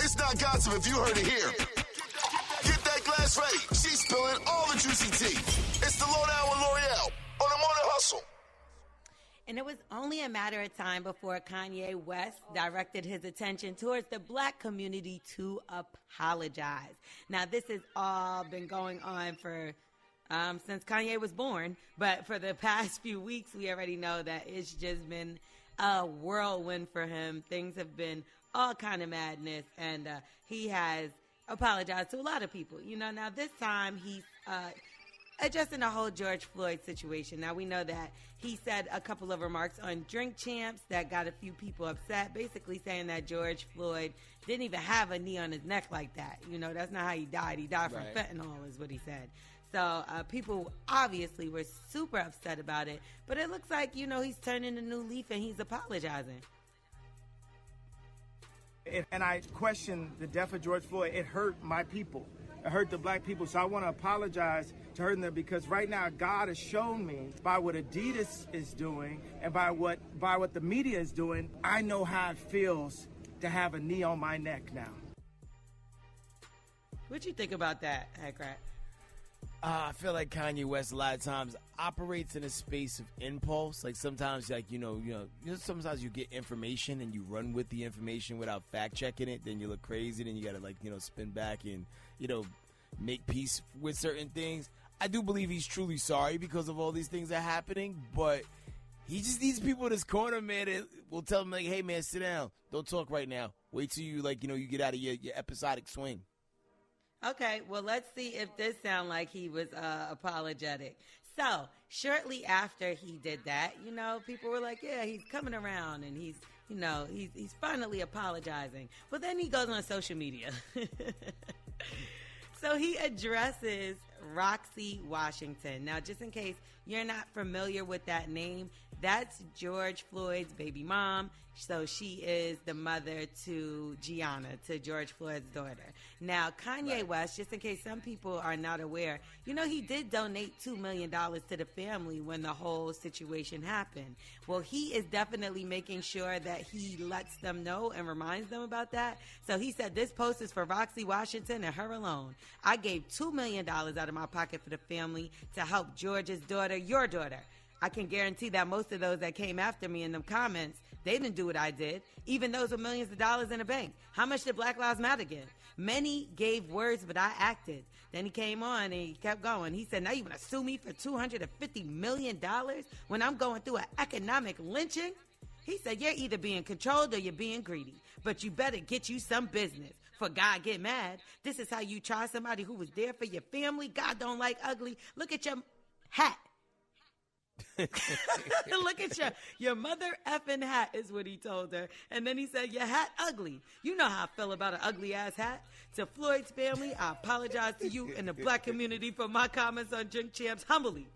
It's not gossip if you heard it here. Get that glass ready. She's spilling all the juicy tea. It's the Lowdown with L'Oreal on the Morning Hustle. And it was only a matter of time before Kanye West directed his attention towards the black community to apologize. Now, this has all been going on for since Kanye was born, but for the past few weeks, we already know that it's just been a whirlwind for him. Things have been all kind of madness, and he has apologized to a lot of people. You know, now this time he's addressing the whole George Floyd situation. Now, we know that he said a couple of remarks on Drink Champs that got a few people upset, basically saying that George Floyd didn't even have a knee on his neck like that. You know, that's not how he died. He died from fentanyl is what he said. So people obviously were super upset about it. But it looks like, you know, he's turning a new leaf and he's apologizing. And I question the death of George Floyd. It hurt my people. It hurt the black people. So I want to apologize to hurting them, because right now God has shown me by what Adidas is doing and by what the media is doing, I know how it feels to have a knee on my neck now. What you think about that, Hackrat? I feel like Kanye West a lot of times operates in a space of impulse. Like sometimes, like sometimes you get information and you run with the information without fact checking it. Then you look crazy. Then you gotta spin back and make peace with certain things. I do believe he's truly sorry because of all these things that are happening, but he just needs people in his corner, man. That will tell him like, hey, man, sit down. Don't talk right now. Wait till you you get out of your episodic swing. Okay, well, let's see if this sounds like he was apologetic. So, shortly after he did that, people were like, yeah, he's coming around and he's finally apologizing. But then he goes on social media. So he addresses Roxy Washington. Now, just in case you're not familiar with that name, that's George Floyd's baby mom. So she is the mother to Gianna, to George Floyd's daughter. Now, Kanye West, just in case some people are not aware, he did donate $2 million to the family when the whole situation happened. Well, he is definitely making sure that he lets them know and reminds them about that. So he said, this post is for Roxy Washington and her alone. I gave $2 million out of my pocket for the family to help George's daughter, your daughter. I can guarantee that most of those that came after me in them comments, they didn't do what I did. Even those with millions of dollars in the bank. How much did Black Lives Matter give? Many gave words, but I acted. Then he came on and he kept going. He said, now you want to sue me for $250 million when I'm going through an economic lynching? He said, you're either being controlled or you're being greedy. But you better get you some business. For God get mad. This is how you try somebody who was there for your family. God don't like ugly. Look at your hat. Look at your mother effing hat is what he told her. And then he said, your hat ugly. You know how I feel about an ugly ass hat. To Floyd's family, I apologize to you and the black community for my comments on Drink Champs humbly.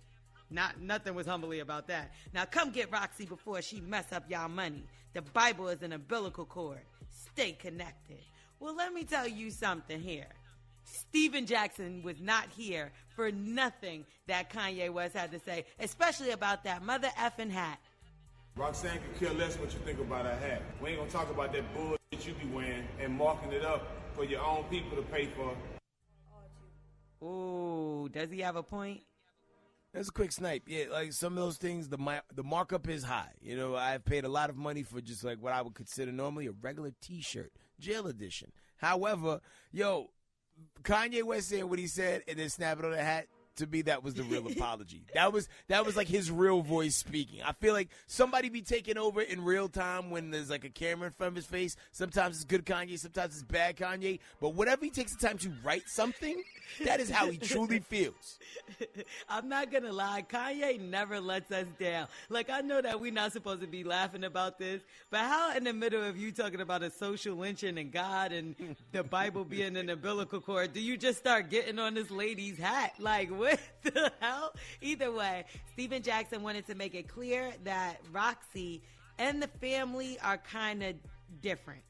Nothing was humbly about that. Now come get Roxy before she mess up y'all money. The Bible is an umbilical cord. Stay connected. Well, let me tell you something here. Steven Jackson was not here for nothing that Kanye West had to say, especially about that mother effing hat. Roxanne could care less what you think about her hat. We ain't gonna talk about that bullshit you be wearing and marking it up for your own people to pay for. Ooh, does he have a point? That's a quick snipe. Yeah, like some of those things, the markup is high. I've paid a lot of money for just like what I would consider normally a regular T-shirt, jail edition. However, Kanye West saying what he said and then snapping on the hat, to me, that was the real apology. That was like his real voice speaking. I feel like somebody be taking over in real time when there's like a camera in front of his face. Sometimes it's good Kanye, sometimes it's bad Kanye. But whenever he takes the time to write something, that is how he truly feels. I'm not going to lie. Kanye never lets us down. Like, I know that we're not supposed to be laughing about this, but how in the middle of you talking about a social lynching and God and the Bible being an umbilical cord, do you just start getting on this lady's hat? Like, what the hell? Either way, Steven Jackson wanted to make it clear that Roxy and the family are kind of different.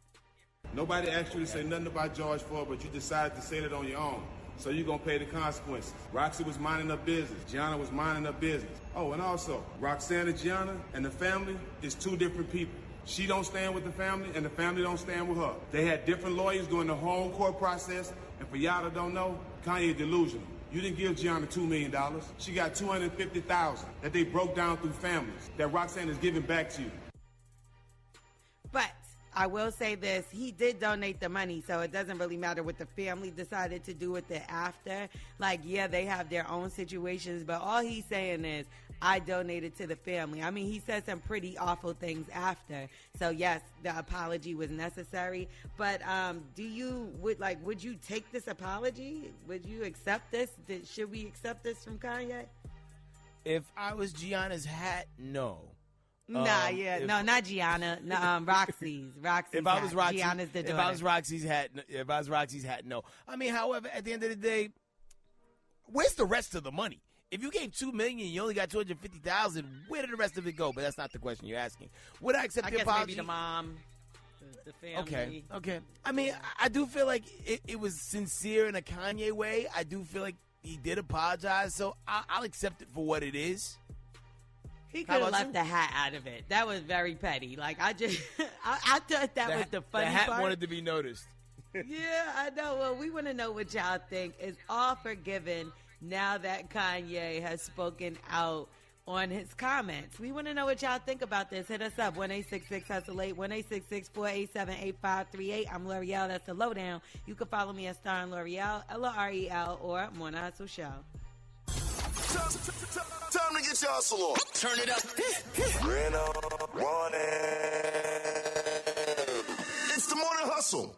Nobody asked you to say nothing about George Floyd, but you decided to say that on your own. So you're going to pay the consequences. Roxy was minding her business. Gianna was minding her business. Oh, and also, Roxanne and Gianna and the family is two different people. She don't stand with the family, and the family don't stand with her. They had different lawyers during the whole court process, and for y'all that don't know, Kanye delusional. You didn't give Gianna $2 million. She got $250,000 that they broke down through families that Roxanne is giving back to you. But I will say this, he did donate the money, so it doesn't really matter what the family decided to do with it after. Like, yeah, they have their own situations, but all he's saying is, I donated to the family. I mean, he said some pretty awful things after. So yes, the apology was necessary. But would you take this apology? Would you accept this? Should we accept this from Kanye? If I was Gianna's hat, no. No, not Gianna. No, Roxy's. If I was Roxy, Gianna's the daughter. If I was Roxy's hat, no. I mean, however, at the end of the day, where's the rest of the money? If you gave $2 million, you only got $250,000. Where did the rest of it go? But that's not the question you're asking. Would I accept the apology? Maybe the mom, the family. Okay. I mean, I do feel like it was sincere in a Kanye way. I do feel like he did apologize, so I'll accept it for what it is. He could have left the hat out of it. That was very petty. Like, I thought that was the funny part. The hat wanted to be noticed. Yeah, I know. Well, we want to know what y'all think. Is all forgiven now that Kanye has spoken out on his comments? We want to know what y'all think about this. Hit us up, 1-866-HUSTLE-8, 1-866-487-8538. I'm L'Oreal. That's the Lowdown. You can follow me at Star and L'Oreal, L-O-R-E-L, or Morning Hustle Show. Time to get your hustle on. Turn it up. It's the Morning Hustle.